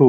2।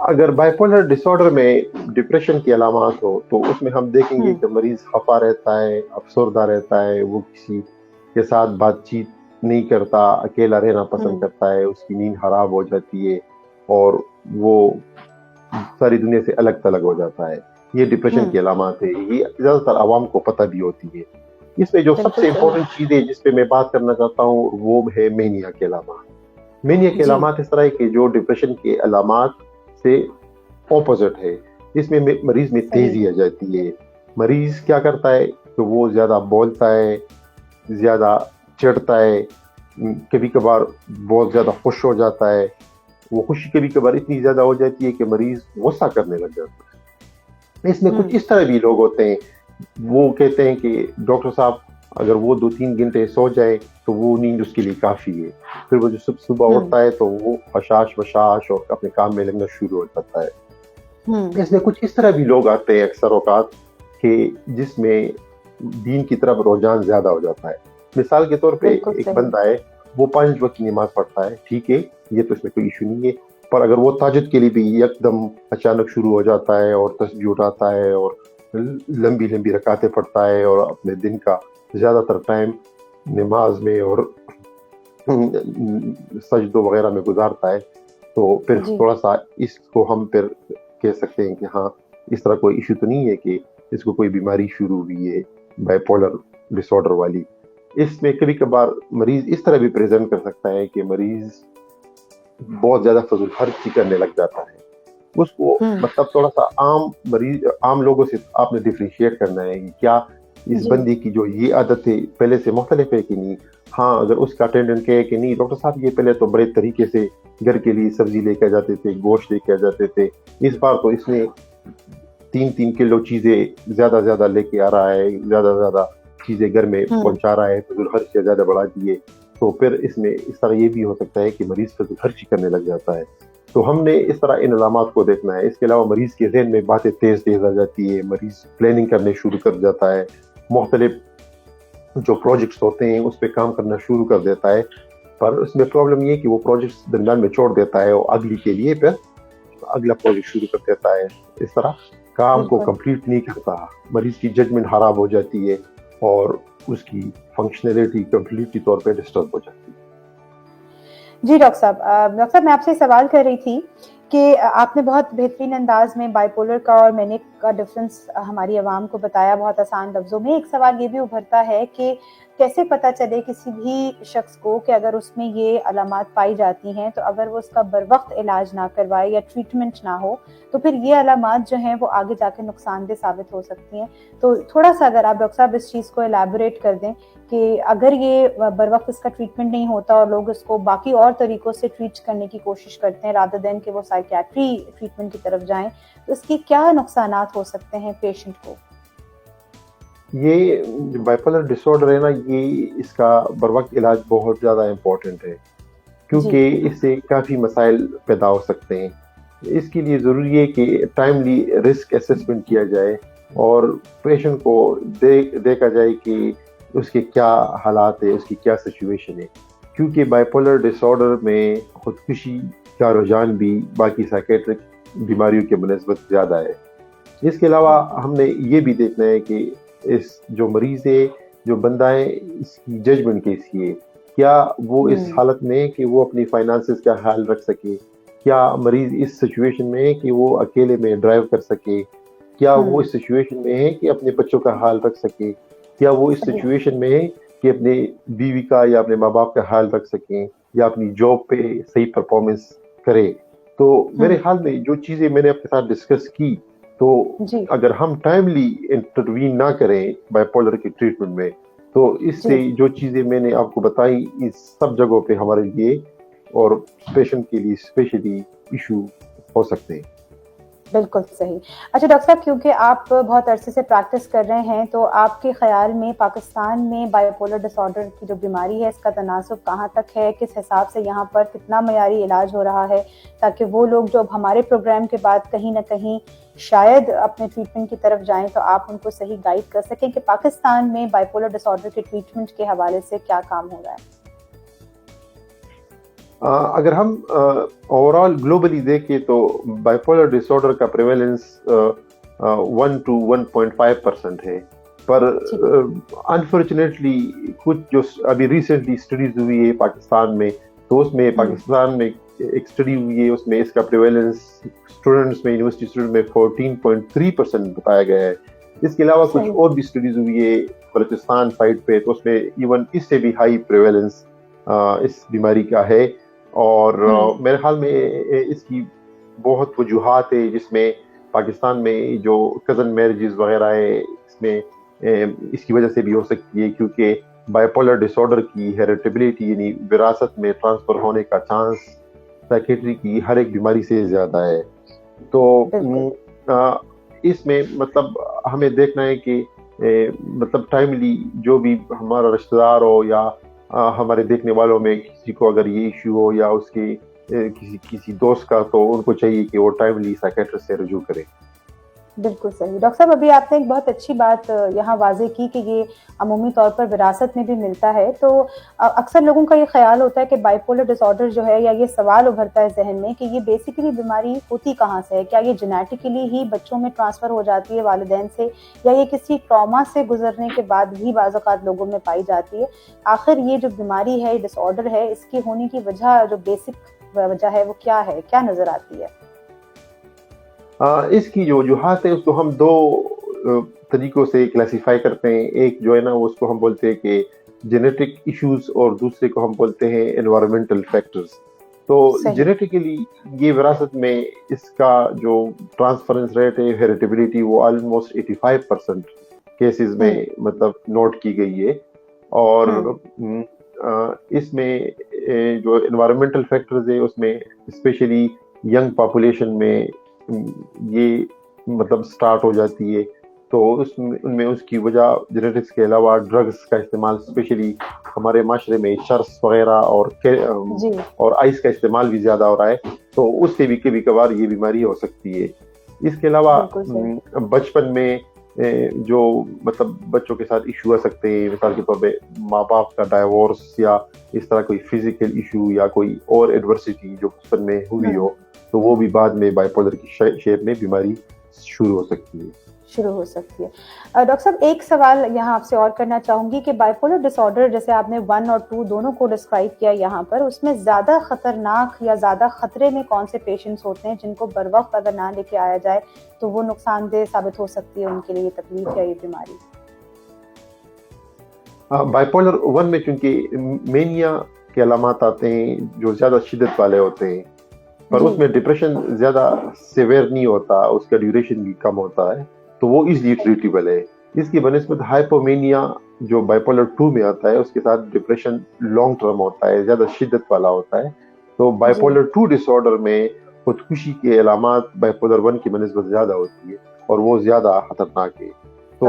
اگر بائپولر ڈس آرڈر میں ڈپریشن کی علامات ہو تو اس میں ہم دیکھیں گے کہ مریض خفا رہتا ہے، افسردہ رہتا ہے، وہ کسی کے ساتھ بات چیت نہیں کرتا، اکیلا رہنا پسند کرتا ہے، اس کی نیند خراب ہو جاتی ہے اور وہ ساری دنیا سے الگ تھلگ ہو جاتا ہے. یہ ڈپریشن کی علامات ہے، یہ زیادہ تر عوام کو پتہ بھی ہوتی ہے. اس میں جو سب سے امپورٹنٹ چیز ہے جس پہ میں بات کرنا چاہتا ہوں وہ ہے مینیا کے علامات. مینیا کے علامات اس طرح ہے کہ جو ڈپریشن کے علامات سے اپوزٹ ہے. اس میں مریض میں تیزی آ جاتی ہے. مریض کیا کرتا ہے کہ وہ زیادہ بولتا ہے، زیادہ چڑھتا ہے، کبھی کبھار بہت زیادہ خوش ہو جاتا ہے. وہ خوشی کبھی کبھار اتنی زیادہ ہو جاتی ہے کہ مریض غصہ کرنے لگ جاتا ہے. اس میں کچھ اس طرح بھی لوگ ہوتے ہیں، وہ کہتے ہیں کہ ڈاکٹر صاحب اگر وہ 2-3 گھنٹے سو جائے تو وہ نیند اس کے لیے کافی ہے. پھر وہ جو صبح اٹھتا ہے تو وہ خشاش وشاش اور اپنے کام میں لگنا شروع ہو جاتا ہے. اس میں کچھ اس طرح بھی لوگ آتے ہیں اکثر اوقات کہ جس میں دین کی طرف رجحان زیادہ ہو جاتا ہے. مثال کے طور پہ ایک بندہ ہے، وہ 5 وقت کی نماز پڑھتا ہے، ٹھیک ہے، یہ تو اس میں کوئی ایشو نہیں ہے. پر اگر وہ تہجد کے لیے بھی یک دم اچانک شروع ہو جاتا ہے اور تسبیح اٹھاتا ہے اور لمبی لمبی رکعتیں پڑھتا ہے اور اپنے دن کا زیادہ تر ٹائم نماز میں اور سجدوں وغیرہ میں گزارتا ہے، تو پھر تھوڑا سا اس کو ہم پھر کہہ سکتے ہیں کہ ہاں اس طرح کوئی ایشو تو نہیں ہے کہ اس کو کوئی بیماری شروع ہوئی ہے بائپولر ڈس آرڈر والی. اس میں کبھی کبھار مریض اس طرح بھی پریزنٹ کر سکتا ہے کہ مریض بہت زیادہ فضول خرچی کرنے لگ جاتا ہے. اس کو مطلب تھوڑا سا عام لوگوں سے آپ نے ڈفرینشیٹ کرنا ہے کہ کیا اس بندے کی جو یہ عادت ہے پہلے سے مختلف ہے کہ نہیں. ہاں اگر اس کا اٹینڈنٹ کہے کہ نہیں ڈاکٹر صاحب یہ پہلے تو بڑے طریقے سے گھر کے لیے سبزی لے کے جاتے تھے، گوشت لے کے جاتے تھے، اس بار تو اس نے 3 کلو چیزیں زیادہ لے کے آ رہا ہے، زیادہ چیزیں گھر میں پہنچا رہا ہے، فضول خرچی زیادہ بڑھا دیے، تو پھر اس میں اس طرح یہ بھی ہو سکتا ہے کہ مریض فضول خرچی کرنے لگ جاتا ہے. تو ہم نے اس طرح ان علامات کو دیکھنا ہے. اس کے علاوہ مریض کے ذہن میں باتیں تیز آ جاتی ہے، مریض پلاننگ کرنے شروع کر جاتا ہے، مختلف جو پروجیکٹس ہوتے ہیں اس پہ کام کرنا شروع کر دیتا ہے. پر اس میں پرابلم یہ ہے کہ وہ پروجیکٹس درمیان میں چھوڑ دیتا ہے اور اگلی کے لیے پھر اگلا پروجیکٹ شروع کر دیتا ہے. اس طرح کام کو کمپلیٹ نہیں کرتا. مریض کی ججمنٹ خراب ہو جاتی ہے اور اس کی فنکشنلٹی کمپلیٹلی طور پہ ڈسٹرب ہو جاتی ہے. جی ڈاکٹر صاحب میں آپ سے سوال کر رہی تھی کہ آپ نے بہت بہترین انداز میں بائپولر کا اور مینک کا ڈفرنس ہماری عوام کو بتایا بہت آسان لفظوں میں. ایک سوال یہ بھی ابھرتا ہے کہ کیسے پتہ چلے کسی بھی شخص کو کہ اگر اس میں یہ علامات پائی جاتی ہیں تو اگر وہ اس کا بر وقت علاج نہ کروائے یا ٹریٹمنٹ نہ ہو تو پھر یہ علامات جو ہیں وہ آگے جا کے نقصان دہ ثابت ہو سکتی ہیں. تو تھوڑا سا اگر آپ ڈاکٹر صاحب اس چیز کو الیبوریٹ کر دیں کہ اگر یہ بر وقت اس کا ٹریٹمنٹ نہیں ہوتا اور لوگ اس کو باقی اور طریقوں سے ٹریٹ کرنے کی کوشش کرتے ہیں رادر دین کہ وہ سائیکیٹری ٹریٹمنٹ کی طرف جائیں تو اس کے کیا نقصانات ہو سکتے ہیں پیشنٹ کو؟ یہ بائپولر ڈس آرڈر ہے نا، یہ اس کا بر وقت علاج بہت زیادہ امپورٹنٹ ہے کیونکہ اس سے کافی مسائل پیدا ہو سکتے ہیں. اس کے لیے ضروری ہے کہ ٹائملی رسک اسیسمنٹ کیا جائے اور پیشنٹ کو دیکھا جائے کہ اس کے کیا حالات ہے، اس کی کیا سچویشن ہے. کیونکہ بائپولر ڈس آرڈر میں خودکشی کا رجحان بھی باقی سائیکیٹرک بیماریوں کے بنسبت زیادہ ہے. اس کے علاوہ ہم نے یہ بھی دیکھنا ہے کہ اس جو مریض ہے، جو بندہ ہے، اس کی ججمنٹ کیسی ہے. کیا وہ اس حالت میں کہ وہ اپنی فائنانسز کا خیال رکھ سکے؟ کیا مریض اس سچویشن میں ہے کہ وہ اکیلے میں ڈرائیو کر سکے؟ کیا وہ اس سچویشن میں ہے کہ اپنے بچوں کا خیال رکھ سکے؟ کیا وہ اس سچویشن میں ہے کہ اپنے بیوی کا یا اپنے ماں باپ کا خیال رکھ سکیں یا اپنی جاب پہ صحیح پرفارمنس کرے؟ تو میرے خیال میں جو چیزیں میں نے آپ کے ساتھ ڈسکس کی، تو اگر ہم ٹائملی انٹروین نہ کریں بائپولر کی ٹریٹمنٹ میں تو اس سے جو چیزیں میں نے آپ کو بتائی اس سب جگہوں پہ ہمارے لیے اور پیشنٹ کے لیے اسپیشلی ایشو ہو سکتے ہیں. بالکل صحیح. اچھا ڈاکٹر صاحب، کیونکہ آپ بہت عرصے سے پریکٹس کر رہے ہیں تو آپ کے خیال میں پاکستان میں بائپولر ڈس آرڈر کی جو بیماری ہے اس کا تناسب کہاں تک ہے؟ کس حساب سے یہاں پر کتنا معیاری علاج ہو رہا ہے تاکہ وہ لوگ جو اب ہمارے پروگرام کے بعد کہیں نہ کہیں شاید اپنے ٹریٹمنٹ کی طرف جائیں تو آپ ان کو صحیح گائیڈ کر سکیں کہ پاکستان میں بائپولر ڈس آرڈر کے ٹریٹمنٹ کے حوالے سے کیا کام ہو رہا ہے؟ اگر ہم اوور آل گلوبلی دیکھیں تو بائیپولر ڈس آرڈر کا پریویلنس 1 to 1.5% ہے، پر انفارچونیٹلی کچھ جو ابھی ریسنٹلی اسٹڈیز ہوئی ہے پاکستان میں، تو اس میں پاکستان میں ایک اسٹڈی ہوئی ہے، اس میں اس کا پریویلنس اسٹوڈنٹس میں، یونیورسٹی اسٹوڈنٹ میں 14.3% بتایا گیا ہے۔ اس کے علاوہ کچھ اور بھی اسٹڈیز ہوئی ہے بلوچستان سائڈ پہ، تو اس میں ایون اس سے بھی ہائی پریویلنس اس بیماری کا ہے، اور میرے خیال میں اس کی بہت وجوہات ہے، جس میں پاکستان میں جو کزن میرجز وغیرہ ہے، اس میں اس کی وجہ سے بھی ہو سکتی ہے، کیونکہ بائیپولر ڈس آرڈر کی ہیریٹیبلٹی یعنی وراثت میں ٹرانسفر ہونے کا چانس سائیکیٹری کی ہر ایک بیماری سے زیادہ ہے۔ تو اس میں مطلب ہمیں دیکھنا ہے کہ مطلب ٹائملی جو بھی ہمارا رشتہ دار ہو یا ہمارے دیکھنے والوں میں کسی کو اگر یہ ایشو ہو یا اس کے کسی دوست کا، تو ان کو چاہیے کہ وہ ٹائملی سائیکیٹرسٹ سے رجوع کرے۔ بالکل صحیح ڈاکٹر صاحب، ابھی آپ نے ایک بہت اچھی بات یہاں واضح کی کہ یہ عمومی طور پر وراثت میں بھی ملتا ہے، تو اکثر لوگوں کا یہ خیال ہوتا ہے کہ بائیپولر ڈس آرڈر جو ہے، یا یہ سوال ابھرتا ہے ذہن میں کہ یہ بیسیکلی بیماری ہوتی کہاں سے ہے؟ کیا یہ جینیٹیکلی ہی بچوں میں ٹرانسفر ہو جاتی ہے والدین سے، یا یہ کسی ٹراما سے گزرنے کے بعد بھی بعض اوقات لوگوں میں پائی جاتی ہے؟ آخر یہ جو بیماری ہے، ڈس آرڈر ہے، اس کی ہونے کی وجہ، جو بیسک وجہ ہے، وہ کیا ہے، کیا نظر آتی ہے؟ اس کی جو وجوہات ہے اس کو ہم دو طریقوں سے کلاسیفائی کرتے ہیں۔ ایک جو ہے نا، اس کو ہم بولتے ہیں کہ جینیٹک ایشوز، اور دوسرے کو ہم بولتے ہیں انوائرمنٹل فیکٹرز۔ تو جینیٹیکلی یہ وراثت میں اس کا جو ٹرانسفرنس ریٹ ہے، ہیریٹیبلٹی، وہ آلموسٹ 85% کیسز میں مطلب نوٹ کی گئی ہے، اور اس میں جو انوائرمنٹل فیکٹرز ہے، اس میں اسپیشلی ینگ پاپولیشن میں یہ مطلب سٹارٹ ہو جاتی ہے۔ تو ان میں اس کی وجہ جینیٹکس کے علاوہ ڈرگز کا استعمال، اسپیشلی ہمارے معاشرے میں چرس وغیرہ اور آئس کا استعمال بھی زیادہ ہو رہا ہے، تو اس سے بھی کبھی کبھار یہ بیماری ہو سکتی ہے۔ اس کے علاوہ بچپن میں جو مطلب بچوں کے ساتھ ایشو آ سکتے ہیں، مثال کے طور پہ ماں باپ کا ڈائیورس، یا اس طرح کوئی فزیکل ایشو، یا کوئی اور ایڈورسٹی جو بچپن میں ہوئی ہو، تو وہ بھی بعد میں بائیپولر کی شیپ میں بیماری شروع ہو سکتی ہے۔ ڈاکٹر صاحب، ایک سوال یہاں آپ سے اور کرنا چاہوں گی کہ بائیپولر ڈس آرڈر، جیسے آپ نے 1 اور 2 دونوں کو ڈسکرائب کیا یہاں پر، اس میں زیادہ خطرناک یا زیادہ خطرے میں کون سے پیشنٹس ہوتے ہیں جن کو بر وقت اگر نہ لے کے آیا جائے تو وہ نقصان دہ ثابت ہو سکتی ہے ان کے لیے یہ تکلیف یا یہ بیماری؟ بائیپولر 1 میں چونکہ مینیا کے علامات آتے ہیں جو زیادہ شدت والے ہوتے ہیں، پر اس میں ڈپریشن زیادہ سیویئر نہیں ہوتا، اس کا ڈیوریشن بھی کم ہوتا ہے، تو وہ ایزلی ٹریٹیبل ہے۔ اس کی بنسبت ہائپومینیا جو بائیپولر 2 میں آتا ہے، اس کے ساتھ ڈپریشن لانگ ٹرم ہوتا ہے، زیادہ شدت والا ہوتا ہے۔ تو بائیپولر 2 ڈس آرڈر میں خودکشی کے علامات بائیپولر 1 کی بنسبت زیادہ ہوتی ہے، اور وہ زیادہ خطرناک ہے۔ تو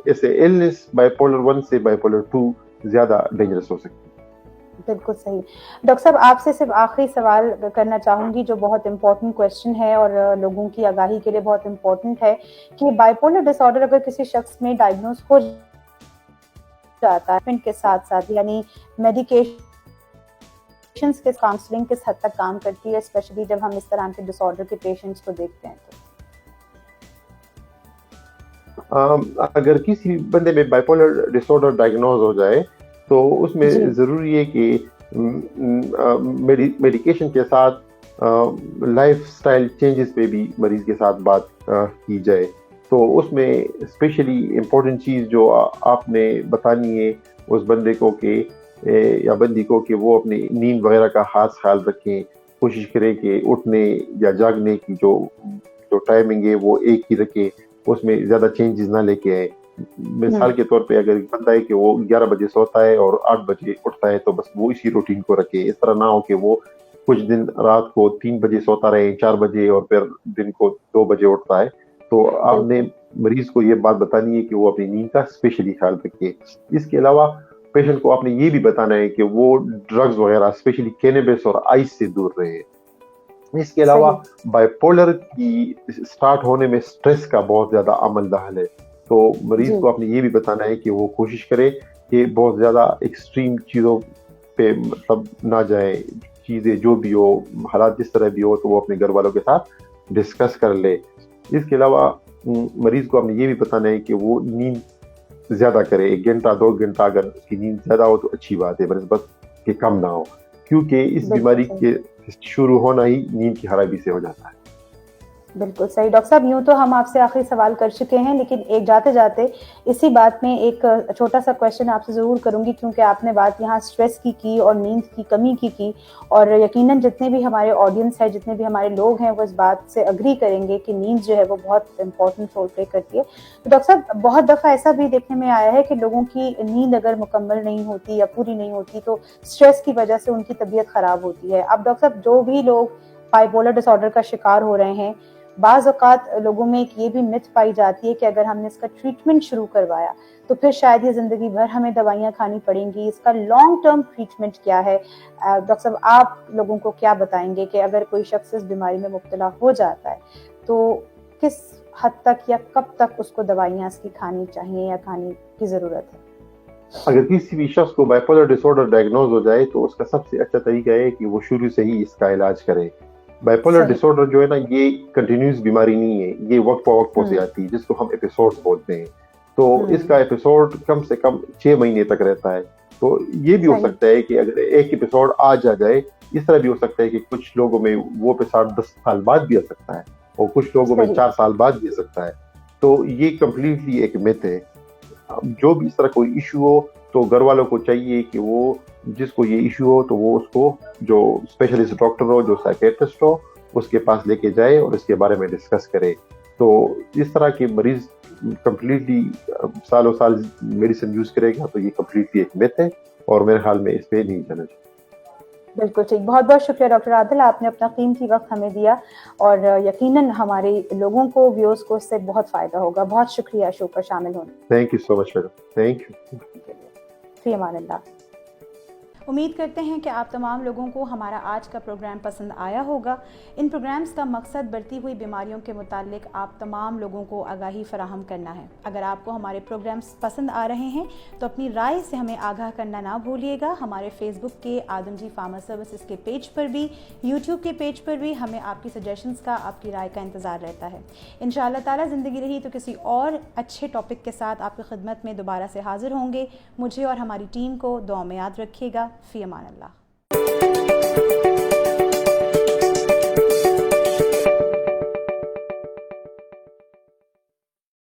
ایسے ایلنس بائیپولر 1 سے بائیپولر 2 زیادہ ڈینجرس ہو سکتی ہے۔ بالکل صحیح۔ ڈاکٹر صاحب، آپ سے صرف آخری سوال کرنا چاہوں گی جو بہت امپورٹنٹ کویشچن ہے اور لوگوں کی آگاہی کے لیے بہت امپورٹنٹ ہے، کہ بائیپولر ڈس آرڈر اگر کسی شخص میں ڈائگنوز ہو جاتا ہے کے ساتھ ساتھ، یعنی میڈیکیشنز کے کاؤنسلنگ کس حد تک کام کرتی ہے، اسپیشلی جب ہم اس طرح کے ڈس آرڈر کے پیشنٹس کو دیکھتے ہیں؟ اگر کسی بندے میں بائیپولر ڈس آرڈر ڈائگنوز ہو جائے تو اس میں ضروری ہے کہ میڈیکیشن کے ساتھ لائف سٹائل چینجز پہ بھی مریض کے ساتھ بات کی جائے۔ تو اس میں اسپیشلی امپورٹنٹ چیز جو آپ نے بتانی ہے اس بندے کو کہ یا بندی کو، کہ وہ اپنی نیند وغیرہ کا خاص خیال رکھیں، کوشش کریں کہ اٹھنے یا جاگنے کی جو ٹائمنگ ہے وہ ایک ہی رکھیں، اس میں زیادہ چینجز نہ لے کے آئیں۔ مثال کے طور پہ اگر بندہ ہے کہ وہ 11 بجے سوتا ہے اور 8 بجے اٹھتا ہے، تو بس وہ اسی روٹین کو رکھے۔ اس طرح نہ ہو کہ وہ کچھ دن رات کو 3 بجے سوتا رہے، 4 بجے، اور پھر دن کو 2 بجے اٹھتا ہے۔ تو آپ نے مریض کو یہ بات بتانی ہے کہ وہ اپنی نیند کا اسپیشلی خیال رکھے۔ اس کے علاوہ پیشنٹ کو آپ نے یہ بھی بتانا ہے کہ وہ ڈرگز وغیرہ اسپیشلی کینیبس اور آئس سے دور رہے۔ اس کے علاوہ بائیپولر کی سٹارٹ ہونے میں سٹریس کا بہت زیادہ عمل دخل ہے، تو مریض کو آپ نے یہ بھی بتانا ہے کہ وہ کوشش کرے کہ بہت زیادہ ایکسٹریم چیزوں پہ مطلب نہ جائیں. چیزیں جو بھی ہو, حالات جس طرح بھی ہو, تو وہ اپنے گھر والوں کے ساتھ ڈسکس کر لے. اس کے علاوہ مریض کو ہم نے یہ بھی بتانا ہے کہ وہ نیند زیادہ کرے. 1 گھنٹہ 2 گھنٹہ اگر اس کی نیند زیادہ ہو تو اچھی بات ہے, بس کہ کم نہ ہو, کیونکہ اس بیماری کے شروع ہونا ہی نیند کی خرابی سے ہو جاتا ہے. بالکل صحیح. ڈاکٹر صاحب یوں تو ہم آپ سے آخری سوال کر چکے ہیں, لیکن ایک جاتے جاتے اسی بات میں ایک چھوٹا سا کویشچن آپ سے ضرور کروں گی, کیونکہ آپ نے بات یہاں اسٹریس کی اور نیند کی کمی کی, اور یقیناً جتنے بھی ہمارے آڈینس ہے, جتنے بھی ہمارے لوگ ہیں, وہ اس بات سے اگری کریں گے کہ نیند جو ہے وہ بہت امپورٹنٹ رول پلے کرتی ہے. تو ڈاکٹر صاحب بہت دفعہ ایسا بھی دیکھنے میں آیا ہے کہ لوگوں کی نیند اگر مکمل نہیں ہوتی یا پوری نہیں ہوتی تو اسٹریس کی وجہ سے ان کی طبیعت خراب ہوتی ہے. اب ڈاکٹر صاحب جو بھی لوگ بائیپولر ڈس آرڈر کا شکار ہو رہے ہیں, بعض اوقات لوگوں میں ایک یہ بھی مت پائی جاتی ہے کہ اگر ہم نے اس کا ٹریٹمنٹ شروع کروایا تو پھر شاید یہ زندگی بھر ہمیں دوائیاں کھانی پڑیں گی. اس کا لانگ ٹرم ٹریٹمنٹ کیا ہے؟ ڈاکٹر صاحب آپ لوگوں کو کیا بتائیں گے کہ اگر کوئی شخص اس بیماری میں مبتلا ہو جاتا ہے تو کس حد تک یا کب تک اس کو دوائیاں اس کی کھانی چاہیے یا کھانے کی ضرورت ہے؟ اگر کسی بھی شخص کو بائیپولر ڈس آرڈر ڈائگنوز ہو جائے تو اس کا سب سے اچھا طریقہ ہے کہ وہ شروع سے ہی اس کا علاج کرے. بائیپولر ڈس آرڈر جو ہے نا, یہ کنٹینیوس بیماری نہیں ہے, یہ وقت فوقت سے آتی ہے, جس کو ہم ایپیسوڈ بولتے ہیں. تو اس کا ایپیسوڈ کم سے کم 6 مہینے تک رہتا ہے. تو یہ بھی ہو سکتا ہے کہ اگر ایک ایپیسوڈ آج آ جائے, اس طرح بھی ہو سکتا ہے کہ کچھ لوگوں میں وہ ایپیسوڈ 10 سال بعد بھی آ سکتا ہے, اور کچھ لوگوں میں 4 سال بعد بھی آ سکتا ہے. تو یہ کمپلیٹلی ایک مت ہے. جو بھی اس طرح کوئی ایشو ہو تو گھر والوں کو چاہیے کہ وہ جس کو یہ ایشو ہو تو وہ اس کو جو اسپیشلسٹ ڈاکٹر ہو, جو سائیکیٹرسٹ ہو, اس کے پاس لے کے جائے اور اس کے بارے میں ڈسکس کرے. تو اس طرح کے مریض کمپلیٹلی سالوں سال میڈیسن یوز کرے گا تو یہ کمپلیٹلی ایک مت ہے, اور میرے خیال میں اس پہ نہیں جانا چاہیے. بالکل ٹھیک. بہت بہت شکریہ ڈاکٹر عادل, آپ نے اپنا قیمتی وقت ہمیں دیا, اور یقیناً ہمارے لوگوں کو, ویورز کو اس سے بہت فائدہ ہوگا. بہت شکریہ شو پر شامل ہونے. Thank you so much madam, thank you. فی امان اللہ. امید کرتے ہیں کہ آپ تمام لوگوں کو ہمارا آج کا پروگرام پسند آیا ہوگا. ان پروگرامز کا مقصد بڑھتی ہوئی بیماریوں کے متعلق آپ تمام لوگوں کو آگاہی فراہم کرنا ہے. اگر آپ کو ہمارے پروگرامز پسند آ رہے ہیں تو اپنی رائے سے ہمیں آگاہ کرنا نہ بھولیے گا. ہمارے فیس بک کے آدم جی فارما سروسز کے پیج پر بھی, یوٹیوب کے پیج پر بھی ہمیں آپ کی سجیشنز کا, آپ کی رائے کا انتظار رہتا ہے. انشاءاللہ تعالی زندگی رہی تو کسی اور اچھے ٹاپک کے ساتھ آپ کی خدمت میں دوبارہ سے حاضر ہوں گے. مجھے اور ہماری ٹیم کو دعا میں یاد رکھیے گا. فی امان اللہ.